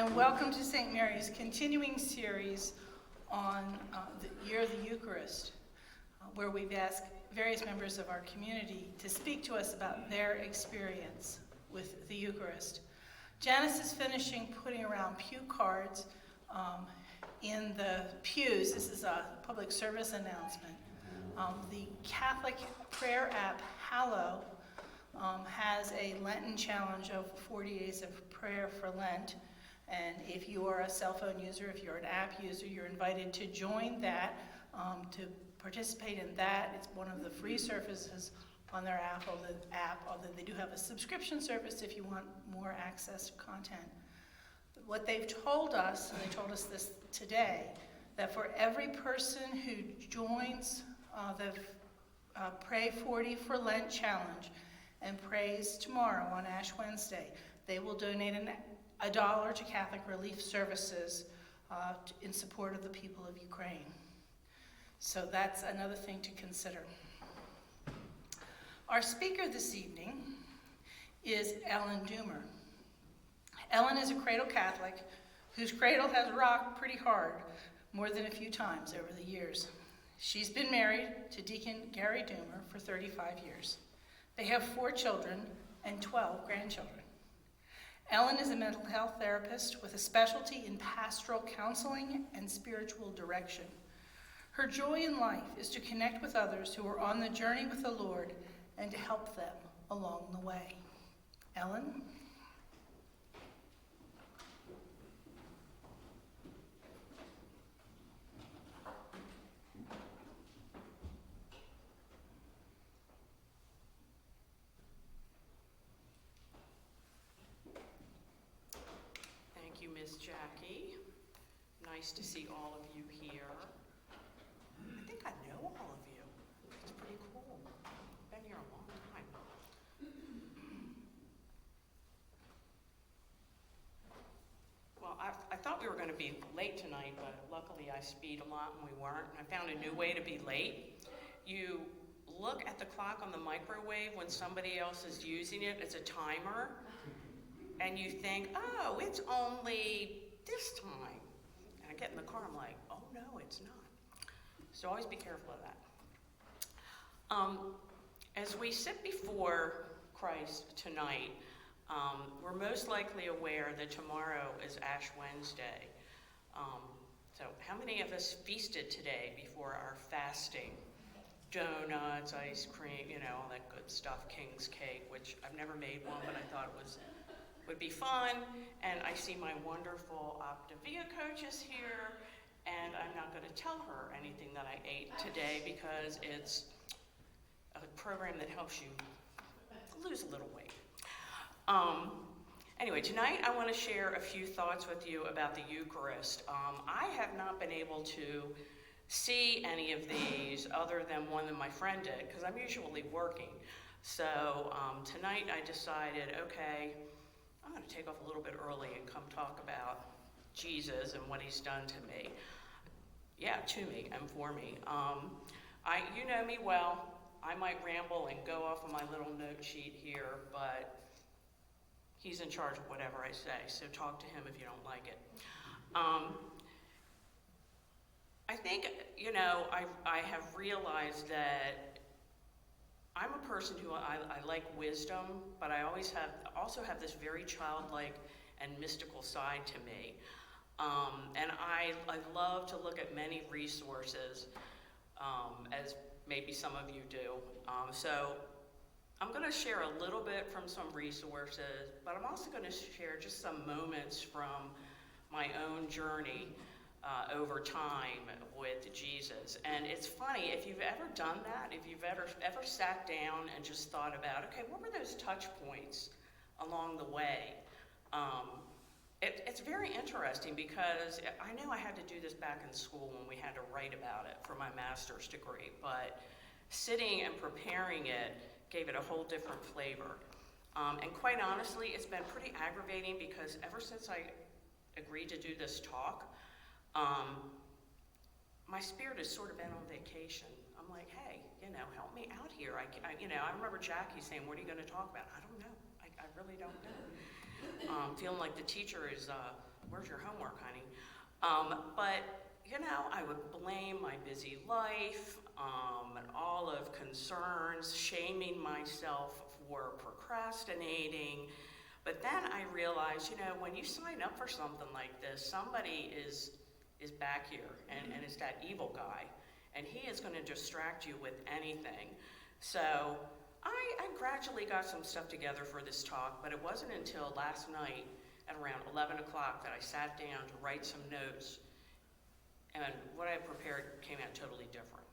and welcome to St. Mary's continuing series on the year of the Eucharist, where we've asked various members of our community to speak to us about their experience with the Eucharist. Janice is finishing putting around pew cards in the pews. This is a public service announcement. The Catholic prayer app, Hallow, has a Lenten challenge of 40 days of prayer for Lent. And if you are a cell phone user, if you're an app user, you're invited to join that, to participate in that. It's one of the free services on their app, although they do have a subscription service if you want more access to content. But what they've told us, and they told us this today, that for every person who joins the Pray 40 for Lent challenge and prays tomorrow on Ash Wednesday, they will donate $1 to Catholic Relief Services in support of the people of Ukraine. So that's another thing to consider. Our speaker this evening is Ellen Dumer. Ellen is a cradle Catholic whose cradle has rocked pretty hard more than a few times over the years. She's been married to Deacon Gary Dumer for 35 years. They have 4 children and 12 grandchildren. Ellen is a mental health therapist with a specialty in pastoral counseling and spiritual direction. Her joy in life is to connect with others who are on the journey with the Lord and to help them along the way. Ellen? Thank you, Miss Jackie. Nice to see all of you here. I think I know all of you. It's pretty cool. Been here a long time. Well, I thought we were going to be late tonight, but luckily I speed a lot and we weren't. And I found a new way to be late. You look at the clock on the microwave when somebody else is using it. It's a timer. And you think, oh, it's only this time. And I get in the car, I'm like, oh no, it's not. So always be careful of that. As we sit before Christ tonight, we're most likely aware that tomorrow is Ash Wednesday. So how many of us feasted today before our fasting? Donuts, ice cream, all that good stuff, king's cake, which I've never made one, but I thought would be fun. And I see my wonderful Optavia coaches here, and I'm not going to tell her anything that I ate today because it's a program that helps you lose a little weight. Anyway, tonight I want to share a few thoughts with you about the Eucharist. I have not been able to see any of these other than one that my friend did because I'm usually working. So tonight I decided, okay, I'm going to take off a little bit early and come talk about Jesus and what he's done to me. Yeah, to me and for me. You know me well. I might ramble and go off on my little note sheet here, but he's in charge of whatever I say, so talk to him if you don't like it. I think, I have realized that I'm a person who I like wisdom, but I also have this very childlike and mystical side to me. And I love to look at many resources, as maybe some of you do. So I'm going to share a little bit from some resources, but I'm also going to share just some moments from my own journey over time with Jesus. And it's funny, if you've ever done that, if you've ever sat down and just thought about, okay, what were those touch points along the way? It's very interesting because I know I had to do this back in school when we had to write about it for my master's degree, but sitting and preparing it gave it a whole different flavor. And quite honestly, it's been pretty aggravating because ever since I agreed to do this talk, my spirit has sort of been on vacation. I'm like, hey, help me out here. I remember Jackie saying, what are you going to talk about? I don't know. I really don't know. Feeling like the teacher is where's your homework, honey? But, you know, I would blame my busy life, and all of concerns, shaming myself for procrastinating. But then I realized, you know, when you sign up for something like this, somebody is back here, and it's that evil guy, and he is going to distract you with anything. So I gradually got some stuff together for this talk, but it wasn't until last night at around 11 o'clock that I sat down to write some notes, and what I prepared came out totally different.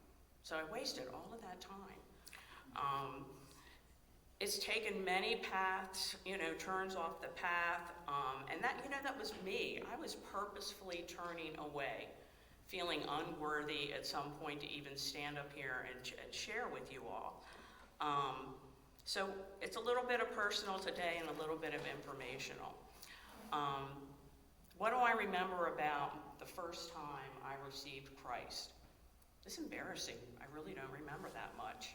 So I wasted all of that time. It's taken many paths, you know, turns off the path, and that, you know, that was me. I was purposefully turning away, feeling unworthy at some point to even stand up here and share with you all. So it's a little bit of personal today and a little bit of informational. What do I remember about the first time I received Christ? It's embarrassing. I really don't remember that much.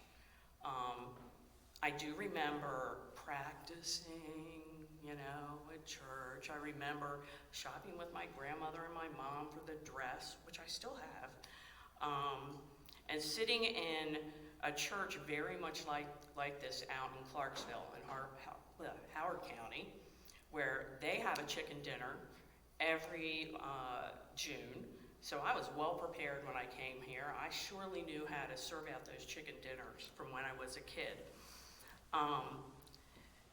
I do remember practicing, you know, at church. I remember shopping with my grandmother and my mom for the dress, which I still have, and sitting in a church very much like this out in Clarksville in Howard County, where they have a chicken dinner every June. So I was well prepared when I came here. I surely knew how to serve out those chicken dinners from when I was a kid.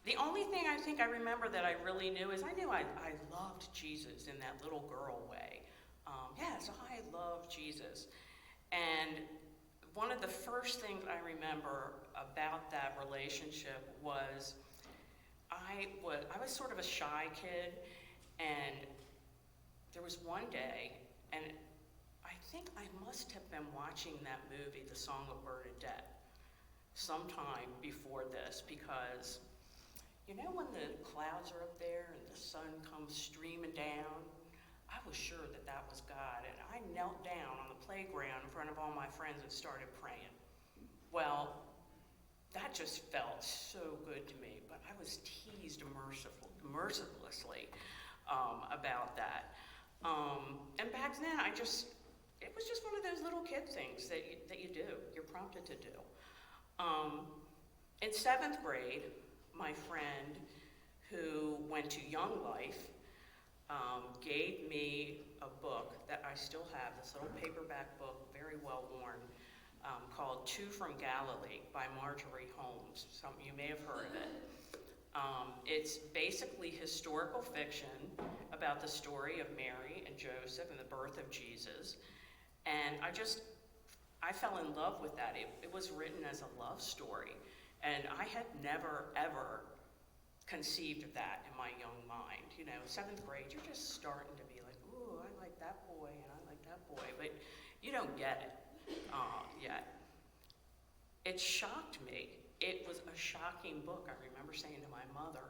The only thing I think I remember that I really knew is I knew I loved Jesus in that little girl way. Yes, I love Jesus. And one of the first things I remember about that relationship was I was sort of a shy kid, and there was one day, and I think I must have been watching that movie, The Song of Bernadette, sometime before this, because you know when the clouds are up there and the sun comes streaming down, I was sure that that was God, and I knelt down on the playground in front of all my friends and started praying. Well, that just felt so good to me, but I was teased mercilessly about that. And back then, it was just one of those little kid things that you do, you're prompted to do. In 7th grade, my friend who went to Young Life gave me a book that I still have, this little paperback book, very well worn, called Two from Galilee by Marjorie Holmes. You may have heard of it. It's basically historical fiction about the story of Mary and Joseph and the birth of Jesus. And I fell in love with that. It was written as a love story. And I had never, ever conceived of that in my young mind. You know, 7th grade, you're just starting to be like, ooh, I like that boy, and I like that boy. But you don't get it yet. It shocked me. It was a shocking book. I remember saying to my mother,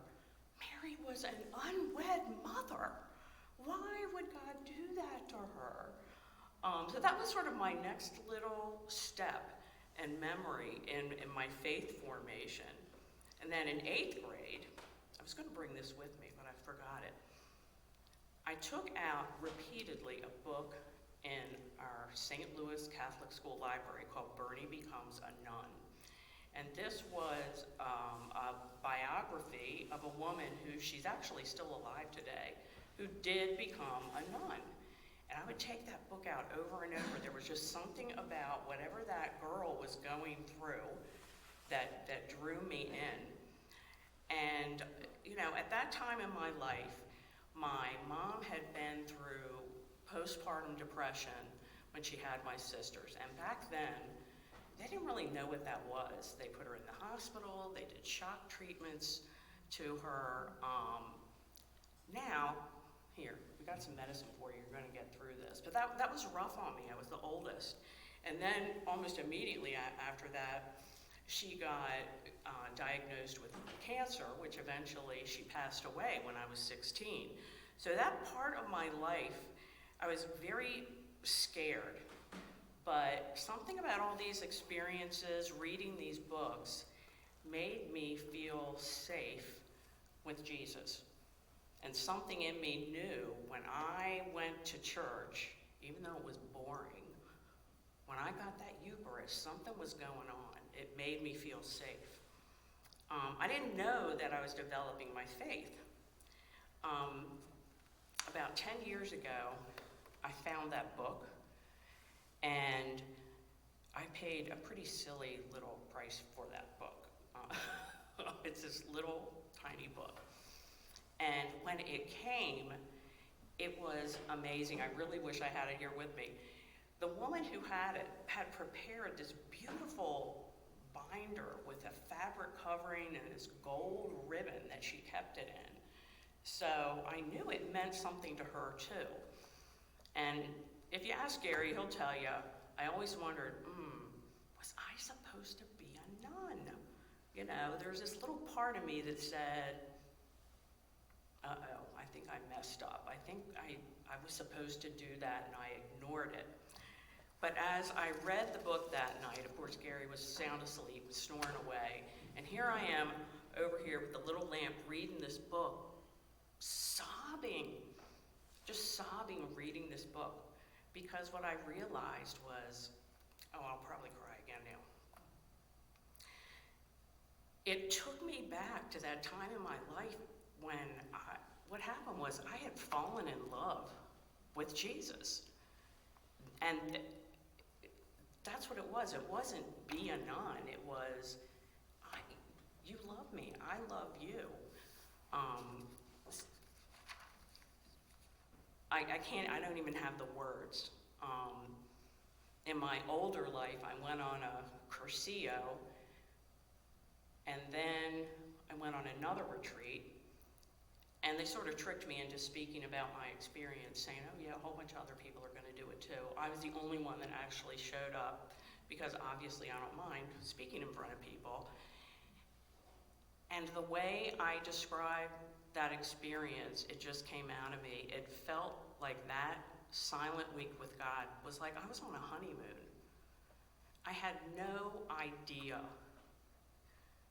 Mary was an unwed mother. Why would God do that to her? So that was sort of my next little step and memory in my faith formation. And then in 8th grade, I was going to bring this with me, but I forgot it. I took out repeatedly a book in our St. Louis Catholic School library called Bernie Becomes a Nun. And this was a biography of a woman she's actually still alive today, who did become a nun. And I would take that book out over and over. There was just something about whatever that girl was going through that drew me in. And, you know, at that time in my life, my mom had been through postpartum depression when she had my sisters. And back then, they didn't really know what that was. They put her in the hospital, they did shock treatments to her. Now, here, we got some medicine for you, you're gonna get through this. But that was rough on me, I was the oldest. And then almost immediately after that, she got diagnosed with cancer, which eventually she passed away when I was 16. So that part of my life, I was very scared. But something about all these experiences, reading these books, made me feel safe with Jesus. And something in me knew when I went to church, even though it was boring, when I got that Eucharist, something was going on. It made me feel safe. I didn't know that I was developing my faith. About 10 years ago, I found that book, and I paid a pretty silly little price for that book. It's this little tiny book. And when it came, it was amazing. I really wish I had it here with me. The woman who had it had prepared this beautiful binder with a fabric covering and this gold ribbon that she kept it in. So I knew it meant something to her too. And if you ask Gary, he'll tell you, I always wondered, was I supposed to be a nun? You know, there's this little part of me that said, uh-oh, I think I messed up. I think I was supposed to do that and I ignored it. But as I read the book that night, of course Gary was sound asleep, snoring away, and here I am over here with the little lamp reading this book, sobbing, just sobbing reading this book, because what I realized was, oh, I'll probably cry again now. It took me back to that time in my life when what happened was I had fallen in love with Jesus. And that's what it was. It wasn't be a nun. It was, you love me. I love you. I don't even have the words. In my older life, I went on a Cursillo, and then I went on another retreat, and they sort of tricked me into speaking about my experience, saying, oh yeah, a whole bunch of other people are going to do it too. I was the only one that actually showed up, because obviously I don't mind speaking in front of people. And the way I described that experience, it just came out of me. It felt like that silent week with God was like I was on a honeymoon. I had no idea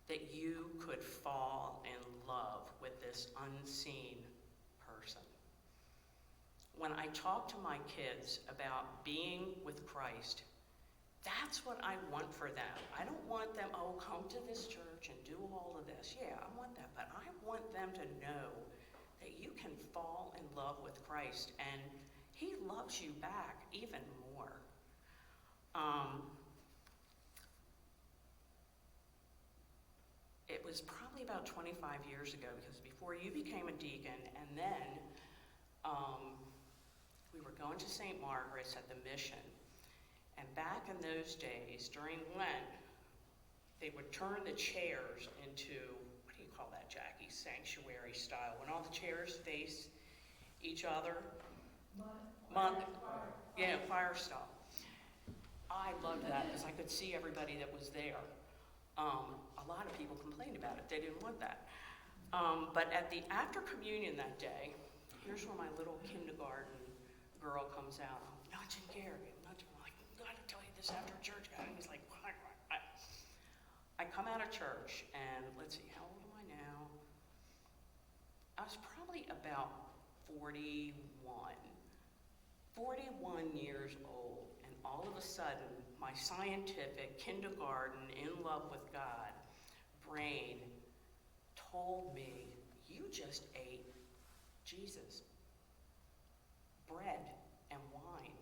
that you could fall in love with this unseen person. When I talk to my kids about being with Christ, that's what I want for them. I don't want them, oh, come to this church and do all of this. Yeah, I want that, but I want them to know that you can fall in love with Christ, and he loves you back even more. It was probably about 25 years ago, because before you became a deacon, and then we were going to St. Margaret's at the Mission. And back in those days, during Lent, they would turn the chairs into, what do you call that, Jackie? Sanctuary style. When all the chairs face each other. Fire style. I loved that because I could see everybody that was there. A lot of people complained about it. They didn't want that. But after communion that day, here's where my little kindergarten girl comes out. I'm nudging Gary. I'm like, I gotta tell you this after church, guy. And he's like, what? I come out of church, and let's see, how old am I now? I was probably about 41 years old, and all of a sudden, my scientific kindergarten, in love with God, brain told me, you just ate Jesus. Bread and wine.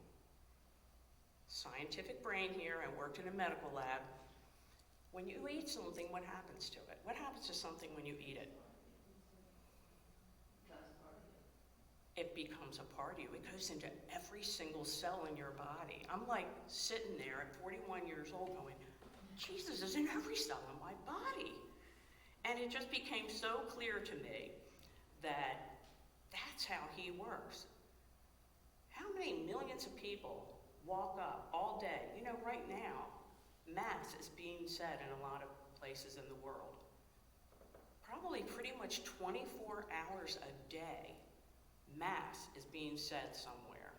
Scientific brain here, I worked in a medical lab. When you eat something, what happens to it? What happens to something when you eat it? It becomes a part of you. It goes into every single cell in your body. I'm like sitting there at 41 years old going, Jesus is in every cell in my body. And it just became so clear to me that that's how he works. How many millions of people walk up all day? You know, right now, Mass is being said in a lot of places in the world. Probably pretty much 24 hours a day, Mass is being said somewhere,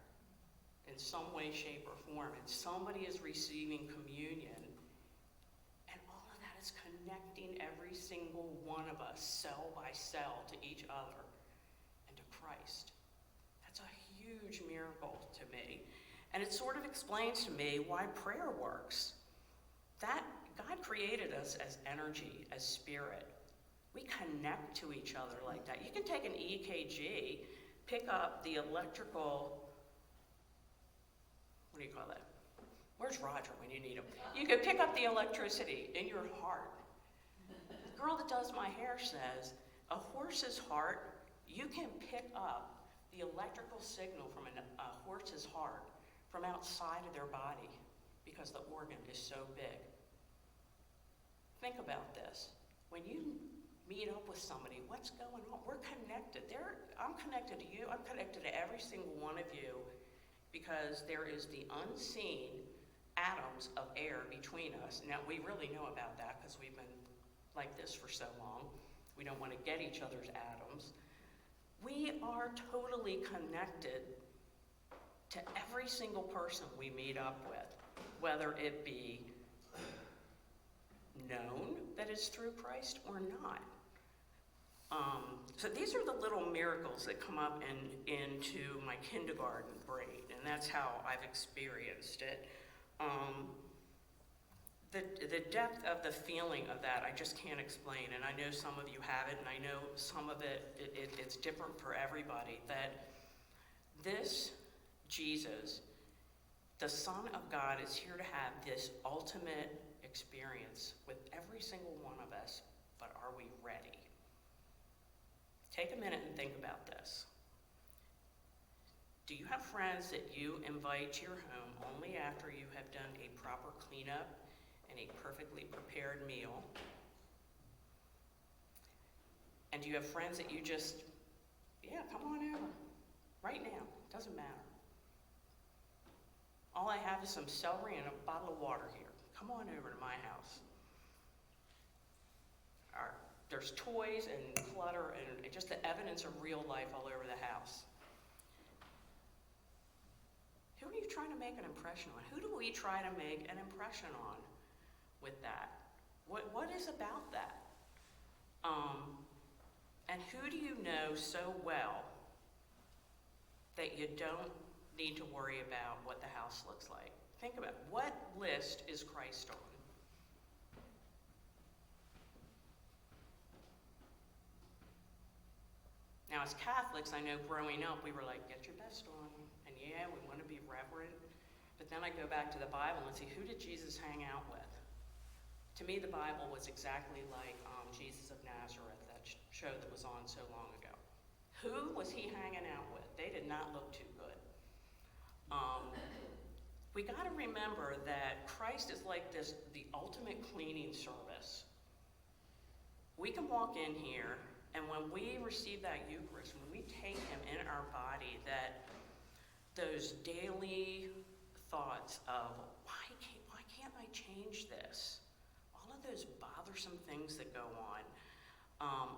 in some way, shape, or form, and somebody is receiving communion, and all of that is connecting every single one of us, cell by cell, to each other. Christ. That's a huge miracle to me. And it sort of explains to me why prayer works. That God created us as energy, as spirit. We connect to each other like that. You can take an EKG, pick up the electrical, what do you call that? Where's Roger when you need him? You can pick up the electricity in your heart. The girl that does my hair says, a horse's heart, you can pick up the electrical signal from a horse's heart from outside of their body because the organ is so big. Think about this. When you meet up with somebody, what's going on? We're connected. I'm connected to you. I'm connected to every single one of you because there is the unseen atoms of air between us. Now, we really know about that because we've been like this for so long. We don't want to get each other's atoms. We are totally connected to every single person we meet up with, whether it be known that it's through Christ or not. So these are the little miracles that come up into my kindergarten brain, and that's how I've experienced it. The depth of the feeling of that, I just can't explain, and I know some of you have it, and I know some of it's different for everybody, that this Jesus, the Son of God, is here to have this ultimate experience with every single one of us, but are we ready? Take a minute and think about this. Do you have friends that you invite to your home only after you have done a proper cleanup and a perfectly prepared meal? And do you have friends that you just, yeah, come on over, right now, doesn't matter. All I have is some celery and a bottle of water here. Come on over to my house. There's toys and clutter and just the evidence of real life all over the house. Who are you trying to make an impression on? Who do we try to make an impression on with that? What is about that? And who do you know so well that you don't need to worry about what the house looks like? Think about it. What list is Christ on? Now, as Catholics, I know growing up, we were like, get your best on. And yeah, we want to be reverent. But then I go back to the Bible and see, who did Jesus hang out with? To me, the Bible was exactly like Jesus of Nazareth, that show that was on so long ago. Who was he hanging out with? They did not look too good. We got to remember that Christ is like this, the ultimate cleaning service. We can walk in here, and when we receive that Eucharist, when we take him in our body, that those daily thoughts of, why can't I change this? All of those bothersome things that go on,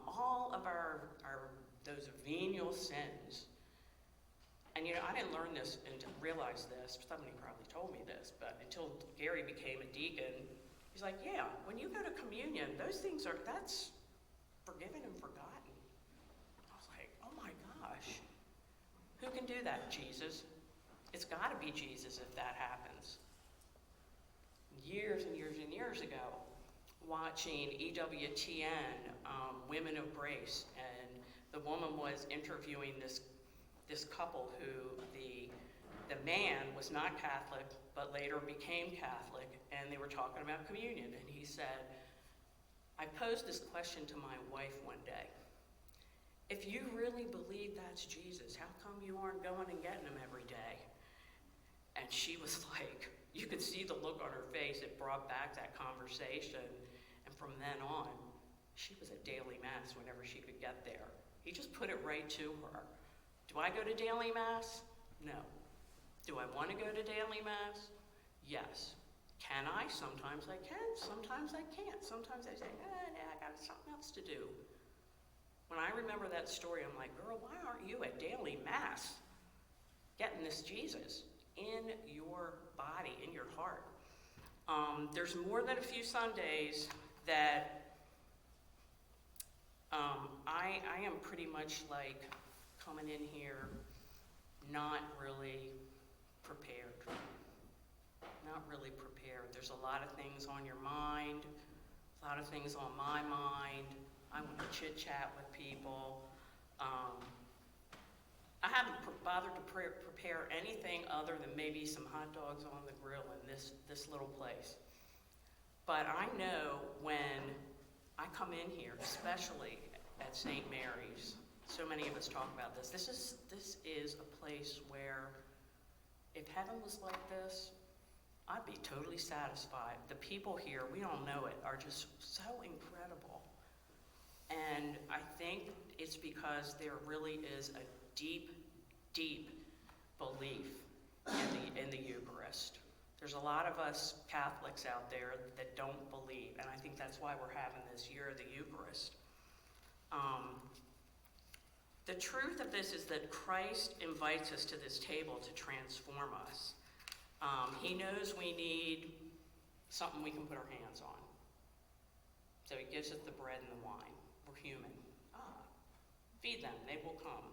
all of those venial sins. And I didn't learn this and realize this, somebody probably told me this, but until Gary became a deacon, he's like, yeah, when you go to communion, those things that's forgiven and forgotten. I was like, oh my gosh, who can do that? Jesus. It's got to be Jesus if that happens. Years and years and years ago, watching EWTN, Women of Grace, and the woman was interviewing this couple who the man was not Catholic, but later became Catholic, and they were talking about communion, and he said, I posed this question to my wife one day. If you really believe that's Jesus, how come you aren't going and getting him every day? And she was like, you could see the look on her face. It brought back that conversation. And from then on, she was at daily mass whenever she could get there. He just put it right to her. Do I go to daily mass? No. Do I want to go to daily mass? Yes. Can I? Sometimes I can. Sometimes I can't. Sometimes I say, I got something else to do. When I remember that story, I'm like, girl, why aren't you at daily mass getting this Jesus in your body, in your heart? There's more than a few Sundays that I am pretty much like coming in here not really prepared. Not really prepared. There's a lot of things on your mind, a lot of things on my mind. I want to chit-chat with people. I haven't bothered to prepare anything other than maybe some hot dogs on the grill in this little place. But I know when I come in here, especially at St. Mary's, so many of us talk about this. This is a place where if heaven was like this, I'd be totally satisfied. The people here, we all know it, are just so incredible. And I think it's because there really is a deep, deep belief in the Eucharist. There's a lot of us Catholics out there that don't believe, and I think that's why we're having this year of the Eucharist. The truth of this is that Christ invites us to this table to transform us. He knows we need something we can put our hands on. So he gives us the bread and the wine. We're human. Feed them, they will come.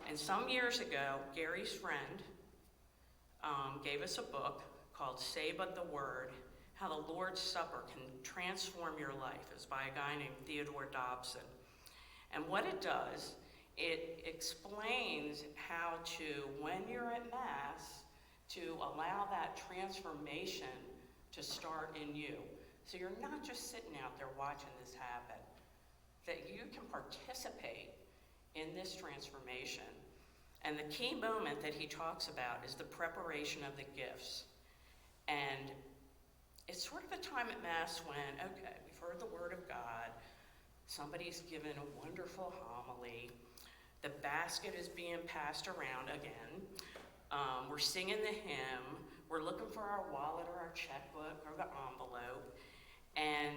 And some years ago, Gary's friend gave us a book called Say But the Word, How the Lord's Supper Can Transform Your Life. It's by a guy named Theodore Dobson. And what it does, it explains how to, when you're at Mass, to allow that transformation to start in you. So you're not just sitting out there watching this happen, that you can participate in this transformation. And the key moment that he talks about is the preparation of the gifts. And it's sort of a time at Mass when, okay, we've heard the Word of God, somebody's given a wonderful homily, the basket is being passed around again, we're singing the hymn, we're looking for our wallet or our checkbook or the envelope, and,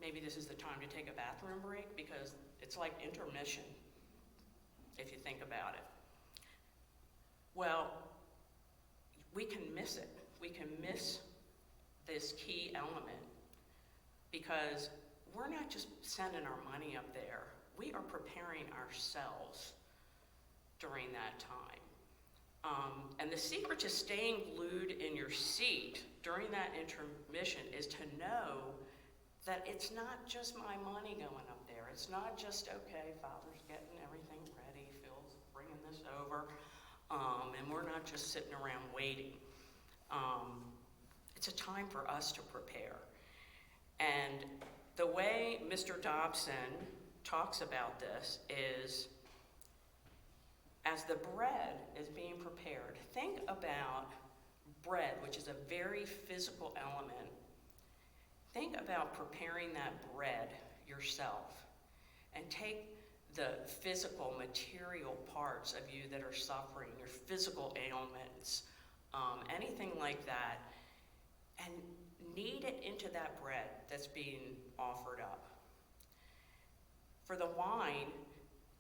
maybe this is the time to take a bathroom break because it's like intermission, if you think about it. Well, we can miss it. We can miss this key element because we're not just sending our money up there. We are preparing ourselves during that time. And the secret to staying glued in your seat during that intermission is to know that it's not just my money going up there. It's not just, okay, Father's getting everything ready, Phil's bringing this over, and we're not just sitting around waiting. It's a time for us to prepare. And the way Mr. Dobson talks about this is, as the bread is being prepared, think about bread, which is a very physical element. Think about preparing that bread yourself and take the physical, material parts of you that are suffering, your physical ailments, anything like that, and knead it into that bread that's being offered up. For the wine,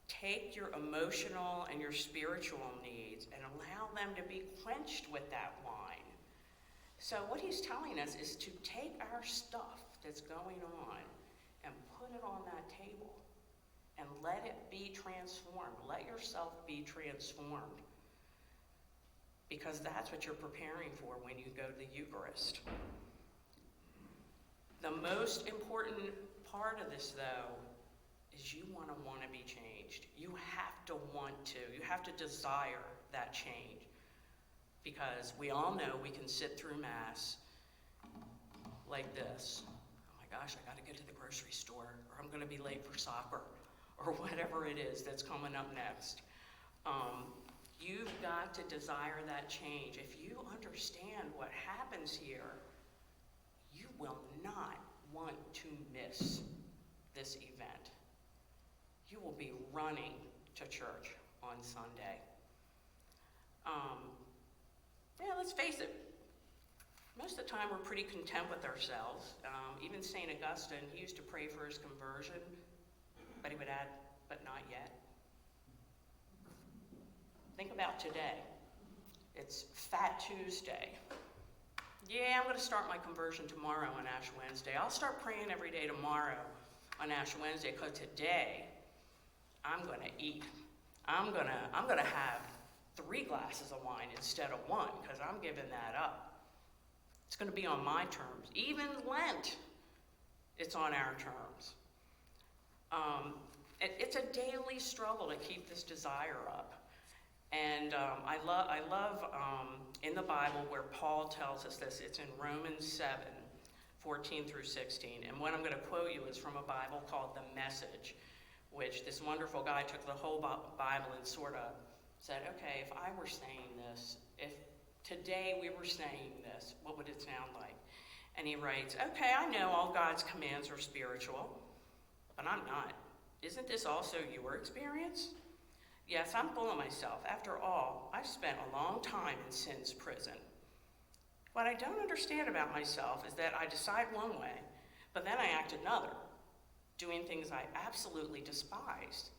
take your emotional and your spiritual needs and allow them to be quenched with that wine. So what he's telling us is to take our stuff that's going on and put it on that table and let it be transformed. Let yourself be transformed, because that's what you're preparing for when you go to the Eucharist. The most important part of this, though, is you want to be changed. You have to want to. You have to desire that change. Because we all know we can sit through Mass like this. Oh my gosh, I got to get to the grocery store, or I'm going to be late for soccer, or whatever it is that's coming up next. You've got to desire that change. If you understand what happens here, you will not want to miss this event. You will be running to church on Sunday. Let's face it, most of the time we're pretty content with ourselves. Even St. Augustine, he used to pray for his conversion, but he would add, but not yet. Think about today. It's Fat Tuesday. Yeah, I'm going to start my conversion tomorrow on Ash Wednesday. I'll start praying every day tomorrow on Ash Wednesday, because today I'm going to eat. I'm going to have 3 glasses of wine instead of 1 because I'm giving that up. It's going to be on my terms. Even Lent, it's on our terms. It's a daily struggle to keep this desire up. And I love in the Bible where Paul tells us this. It's in Romans 7:14 through 16. And what I'm going to quote you is from a Bible called The Message, which this wonderful guy took the whole Bible and sort of said, okay, if I were saying this, if today we were saying this, what would it sound like? And he writes, okay, I know all God's commands are spiritual, but I'm not. Isn't this also your experience? Yes, I'm full of myself. After all, I've spent a long time in sin's prison. What I don't understand about myself is that I decide one way, but then I act another, doing things I absolutely despise.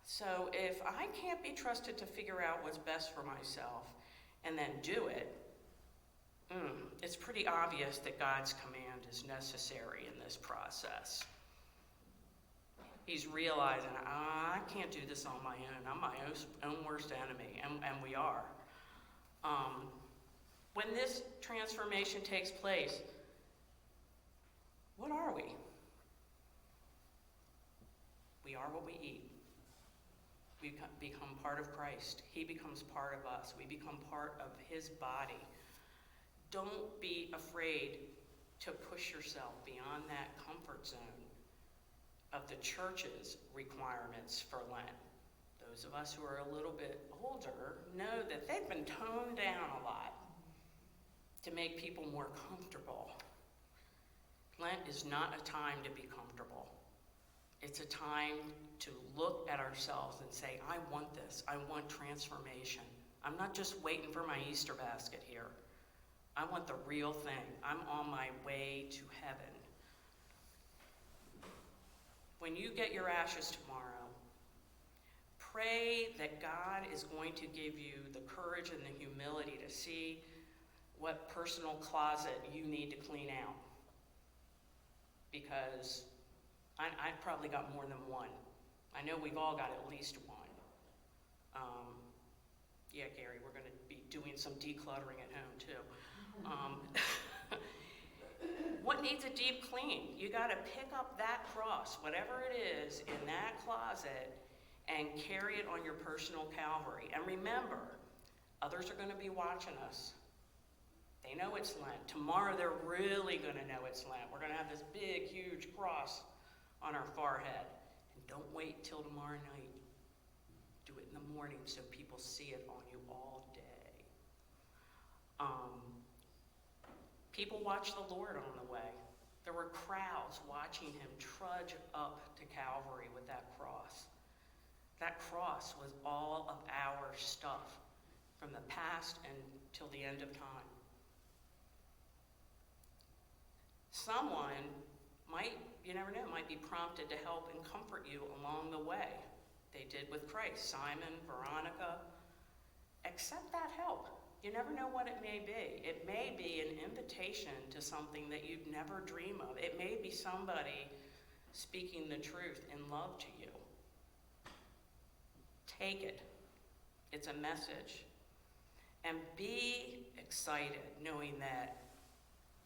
So if I can't be trusted to figure out what's best for myself and then do it, it's pretty obvious that God's command is necessary in this process. He's realizing, I can't do this on my own. I'm my own worst enemy, and we are. When this transformation takes place, what are we? We are what we eat. We become part of Christ. He becomes part of us. We become part of his body. Don't be afraid to push yourself beyond that comfort zone of the church's requirements for Lent. Those of us who are a little bit older know that they've been toned down a lot to make people more comfortable. Lent is not a time to be comfortable. It's a time to look at ourselves and say, I want this. I want transformation. I'm not just waiting for my Easter basket here. I want the real thing. I'm on my way to heaven. When you get your ashes tomorrow, pray that God is going to give you the courage and the humility to see what personal closet you need to clean out. Because I've probably got more than one. I know we've all got at least one. Yeah, Gary, we're going to be doing some decluttering at home too. What needs a deep clean? You got to pick up that cross, whatever it is, in that closet and carry it on your personal Calvary. And remember, others are going to be watching us. They know it's Lent. Tomorrow they're really going to know it's Lent. We're going to have this big, huge cross on our forehead. And don't wait till tomorrow night. Do it in the morning so people see it on you all day. People watched the Lord on the way. There were crowds watching him trudge up to Calvary with that cross. That cross was all of our stuff from the past until the end of time. Someone might, you never know, might be prompted to help and comfort you along the way. They did with Christ. Simon, Veronica. Accept that help. You never know what it may be. It may be an invitation to something that you'd never dream of. It may be somebody speaking the truth in love to you. Take it. It's a message. And be excited knowing that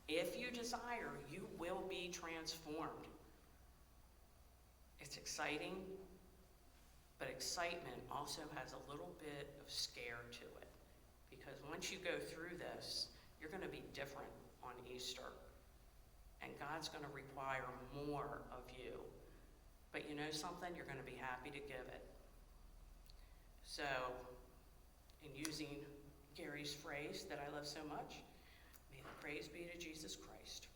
if you desire, you will be transformed. It's exciting, but excitement also has a little bit of scare to it. Because once you go through this, you're going to be different on Easter. And God's going to require more of you. But you know something? You're going to be happy to give it. So, in using Gary's phrase that I love so much, may the praise be to Jesus Christ.